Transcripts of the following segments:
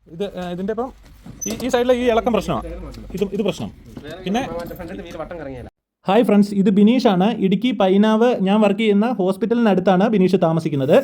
ഇതിൻ്റെ ഇപ്പം ഈ സൈഡിലെ ഈ ഇളക്കം പ്രശ്നമാണ്, ഇത് പ്രശ്നം. പിന്നെ ഹായ് ഫ്രണ്ട്സ്, ഇത് ബിനീഷാണ്. ഇടുക്കി പൈനാവ് ഞാൻ വർക്ക് ചെയ്യുന്ന ഹോസ്പിറ്റലിനടുത്താണ് ബിനീഷ് താമസിക്കുന്നത്.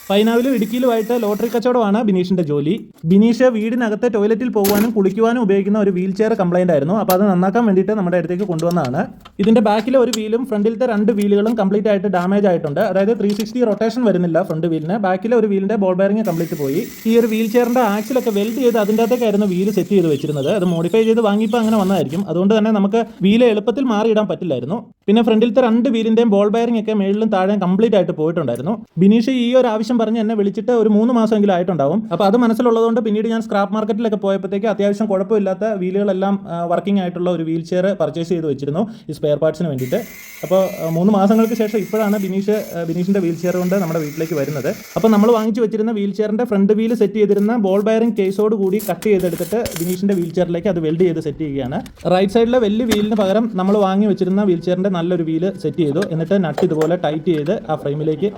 പൈനാവിലും ഇടുക്കിയിലുമായിട്ട് ലോട്ടറി കച്ചവടമാണ് ബിനീഷിൻ്റെ ജോലി. ബിനീഷ് വീടിനകത്തെ ടോയ്ലറ്റിൽ പോകുവാനും കുളിക്കുവാനും ഉപയോഗിക്കുന്ന ഒരു വീൽ ചെയർ കംപ്ലൈൻ്റ് ആയിരുന്നു. അപ്പോൾ അത് നന്നാക്കാൻ വേണ്ടിയിട്ട് നമ്മുടെ അടുത്തേക്ക് കൊണ്ടുവന്നതാണ്. ഇതിൻ്റെ ബാക്കിലെ ഒരു വീലും ഫ്രണ്ടിലത്തെ 2 വീലുകളും കംപ്ലീറ്റ് ആയിട്ട് ഡാമേജ് ആയിട്ടുണ്ട്. അതായത് 360 റൊട്ടേഷൻ വരുന്നില്ല ഫ്രണ്ട് വീലിന്. ബാക്കിലെ ഒരു വീലിൻ്റെ ബോൾ ബെയറിംഗ് കംപ്ലീറ്റ് പോയി. ഈ ഒരു വീൽ ചെയറിൻ്റെ ആക്സിലൊക്കെ വെൽഡ് ചെയ്ത് അതിൻ്റെ അകത്തേക്കായിരുന്നു വീല് സെറ്റ് ചെയ്ത് വെച്ചിരുന്നത്. അത് മോഡിഫൈ ചെയ്ത് വാങ്ങിയപ്പോൾ അങ്ങനെ വന്നതായിരിക്കും. അതുകൊണ്ട് തന്നെ നമുക്ക് വീല് എളുപ്പത്തിൽ മാറിയിടാൻ പറ്റില്ലായിരുന്നു. പിന്നെ ഫ്രണ്ടിലത്തെ 2 വീലിൻ്റെയും ബോൾ ബെയറിംഗ് ഒക്കെ മേളിലും താഴെ കംപ്ലീറ്റ് ആയിട്ട് പോയിട്ടുണ്ടായിരുന്നു. ബിനീഷ് ഈ ഒരു ആവശ്യം പറഞ്ഞ് എന്നെ വിളിച്ചിട്ട് ഒരു 3 മാസമെങ്കിലും ആയിട്ടുണ്ടാവും. അപ്പോൾ അത് മനസ്സിലുള്ളതുകൊണ്ട് പിന്നീട് ഞാൻ സ്ക്രാപ്പ് മാർക്കറ്റിലൊക്കെ പോയപ്പോഴത്തേക്ക് അത്യാവശ്യം കുഴപ്പമില്ലാത്ത വീലുകളെല്ലാം വർക്കിംഗ് ആയിട്ടുള്ള ഒരു വീൽ ചെയർ പർച്ചേസ് ചെയ്ത് വെച്ചിരുന്നു ഈ സ്പെയർ പാർട്സിന് വേണ്ടിയിട്ട്. അപ്പോൾ 3 മാസങ്ങൾക്ക് ശേഷം ഇപ്പോഴാണ് ബിനീഷിൻ്റെ വീൽ ചെയർ കൊണ്ട് നമ്മുടെ വീട്ടിലേക്ക് വരുന്നത്. അപ്പോൾ നമ്മൾ വാങ്ങിച്ചു വെച്ചിരുന്ന വീൽ ചെയറിൻ്റെ ഫ്രണ്ട് വീല് സെറ്റ് ചെയ്തിരുന്ന ബോൾ ബെയറിംഗ് കേസോട് കൂടി കട്ട് ചെയ്തെടുത്തിട്ട് ബിനീഷിൻ്റെ വീൽ ചെയറിലേക്ക് അത് വെൽഡ് ചെയ്ത് സെറ്റ് ചെയ്യുകയാണ്. റൈറ്റ് സൈഡിലെ വലിയ വീലിന് പകരം നമ്മൾ വാങ്ങി വെച്ചിരുന്ന വീൽ ചെയറിൻ്റെ നല്ലൊരു വീല് സെറ്റ് ചെയ്തു. എന്നിട്ട് നട്ട് ഇതുപോലെ ടൈറ്റ് ചെയ്ത് ആ ഫ്രെയിമിലേക്ക്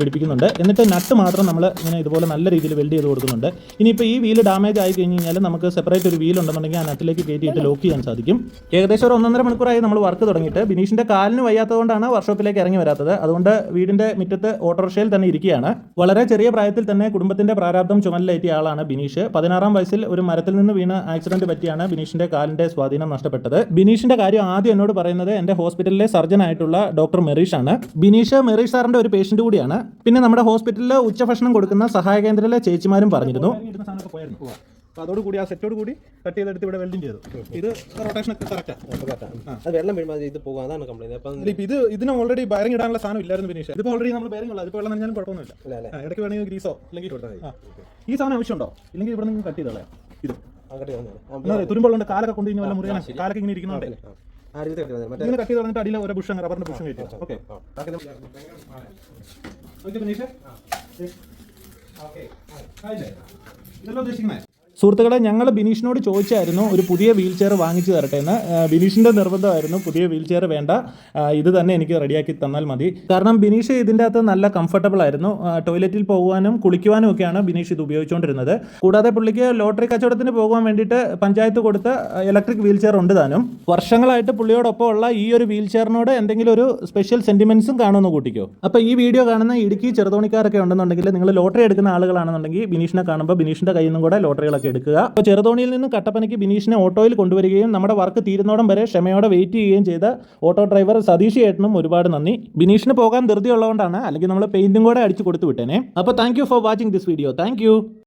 പിടിപ്പിക്കുന്നുണ്ട്. എന്നിട്ട് നട്ട് മാത്രം നമ്മൾ ഇങ്ങനെ ഇതുപോലെ നല്ല രീതിയിൽ വെൽഡ് ചെയ്ത് കൊടുക്കുന്നുണ്ട്. ഇനിയിപ്പോൾ ഈ വീല് ഡാമേജ് ആയി കഴിഞ്ഞ് കഴിഞ്ഞാൽ നമുക്ക് സെപ്പറേറ്റ് ഒരു വീൽ ഉണ്ടെന്നുണ്ടെങ്കിൽ ആ നട്ടിലേക്ക് കയറ്റിയിട്ട് ലോക്ക് ചെയ്യാൻ സാധിക്കും. ഏകദേശം ഒരു 1.5 മണിക്കൂറായി നമ്മൾ വർക്ക് തുടങ്ങിയിട്ട്. ബിനീഷിൻ്റെ കാലിന് വയ്യാത്തതുകൊണ്ടാണ് വർക്ക്ഷോപ്പിലേക്ക് ഇറങ്ങി വരാത്തത്. അതുകൊണ്ട് വീടിൻ്റെ മുറ്റത്ത് ഓട്ടോറിക്ഷയിൽ തന്നെ ഇരിക്കുകയാണ്. വളരെ ചെറിയ പ്രായത്തിൽ തന്നെ കുടുംബത്തിൻ്റെ പ്രാരാബ്ദം ചുമലിലേറ്റിയ ആളാണ് ബിനീഷ്. 16-ാം വയസ്സിൽ ഒരു മരത്തിൽ നിന്ന് വീണ് ആക്സിഡന്റ് പറ്റിയാണ് ബിനീഷിൻ്റെ കാലിൻ്റെ സ്വാധീനം നഷ്ടപ്പെട്ടത്. ബിനീഷിൻ്റെ കാര്യം ആദ്യം എന്നോട് പറയുന്നത് എൻ്റെ ഹോസ്പിറ്റലിലെ സർജൻ ആയിട്ടുള്ള ഡോക്ടർ മെറീഷ് ആണ്. ബിനീഷ് സാറിൻ്റെ ഒരു പേഷ്യൻ്റ് കൂടിയാണ്. പിന്നെ നമ്മുടെ ഹോസ്പിറ്റലിൽ ഉച്ചഭക്ഷണം കൊടുക്കുന്ന സഹായ കേന്ദ്രത്തിലെ ചേച്ചിമാരും പറഞ്ഞിരുന്നു. അപ്പോൾ അതോടുകൂടി ആ സെറ്റോട് കൂടി കട്ട് ചെയ്തെടുത്ത് ഇവിടെ വെൽഡിങ് ചെയ്തു. ഇത് റൊട്ടേഷൻ ഒക്കെ കറക്റ്റാണ്. വെള്ളം വീഴുമ്പോൾ ഇത് പോകും, അതാണ് കംപ്ലൈൻറ്റ്. അപ്പം ഇതിന് ഓൾറെഡി ബയറിംഗ് ഇടാനുള്ള സാധനം ഇല്ലായിരുന്നു ബിനീഷ്. ഇതിപ്പോൾ ഓൾറെഡി നമ്മൾ ബയറിംഗ് ഉള്ളത്. ഇപ്പോൾ വെള്ളം നനഞ്ഞാലും കുഴപ്പമൊന്നുമില്ല. ഇടയ്ക്ക് വേണമെങ്കിൽ ഗ്രീസോ അല്ലെങ്കിൽ ഈ സാധനം ആവശ്യമുണ്ടോ? ഇല്ലെങ്കിൽ ഇവിടെ നിന്ന് കട്ട് ചെയ്തോളാം. ഇത് തുരുമ്പുള്ളുണ്ട്. കാലൊക്കെ കൊണ്ടു കഴിഞ്ഞാൽ മുറിയാൻ കാലൊക്കെ ഇങ്ങനെ ഇരിക്കുന്നുണ്ട്. ഇങ്ങനെ കട്ട് ചെയ്ത് പറഞ്ഞിട്ട് അടിയിൽ ഒരു ബുഷ് റബ്ബറിൻ്റെ ബുഷ് കയറ്റി. ഓക്കെ ഇതല്ലോ ഉദ്ദേശിക്കുന്നത്. സുഹൃത്തുക്കളെ, ഞങ്ങൾ ബിനീഷിനോട് ചോദിച്ചായിരുന്നു ഒരു പുതിയ വീൽ ചെയർ വാങ്ങിച്ചു തരട്ടെ എന്ന്. ബിനീഷിൻ്റെ നിർബന്ധമായിരുന്നു പുതിയ വീൽ ചെയർ വേണ്ട, ഇത് തന്നെ എനിക്ക് റെഡിയാക്കി തന്നാൽ മതി. കാരണം ബിനീഷ് ഇതിൻ്റെ അകത്ത് നല്ല കംഫർട്ടബിൾ ആയിരുന്നു. ടോയ്ലറ്റിൽ പോകുവാനും കുളിക്കുവാനും ഒക്കെയാണ് ബിനീഷ് ഇത് ഉപയോഗിച്ചുകൊണ്ടിരുന്നത്. കൂടാതെ പുള്ളിക്ക് ലോട്ടറി കച്ചവടത്തിന് പോകാൻ വേണ്ടിയിട്ട് പഞ്ചായത്ത് കൊടുത്ത ഇലക്ട്രിക് വീൽ ചെയർ ഉണ്ട് താനും. വർഷങ്ങളായിട്ട് പുള്ളിയോടൊപ്പം ഉള്ള ഈ ഒരു വീൽ ചെയറിനോട് എന്തെങ്കിലും ഒരു സ്പെഷ്യൽ സെൻറ്റിമെൻറ്റ്സും കാണുമെന്ന് കൂട്ടിക്കോ. അപ്പോൾ ഈ വീഡിയോ കാണുന്ന ഇടുക്കി ചെറുതോണിക്കാരൊക്കെ ഉണ്ടെന്നുണ്ടെങ്കിൽ, നിങ്ങൾ ലോട്ടറി എടുക്കുന്ന ആളുകളാണെന്നുണ്ടെങ്കിൽ ബിനീഷിനെ കാണുമ്പോൾ ബിനീഷിൻ്റെ കയ്യിൽ നിന്നും കൂടെ ലോട്ടറികളൊക്കെ എടുക്കുക. അപ്പോൾ ചെറുതോണിയിൽ നിന്ന് കട്ടപ്പനയ്ക്ക് ബിനീഷിനെ ഓട്ടോയിൽ കൊണ്ടുവരികയും നമ്മുടെ വർക്ക് തീരുന്നോടം വരെ ക്ഷമയോടെ വെയിറ്റ് ചെയ്യുകയും ചെയ്ത ഓട്ടോ ഡ്രൈവർ സതീഷ് ഏട്ടനും ഒരുപാട് നന്ദി. ബിനീഷിന് പോകാൻ ധൃതി ഉള്ളതുകൊണ്ടാണ്, അല്ലെങ്കിൽ നമ്മൾ പെയിന്റും കൂടെ അടിച്ചു കൊടുത്തു വിട്ടേനെ. അപ്പോൾ thank you for watching this video. Thank you.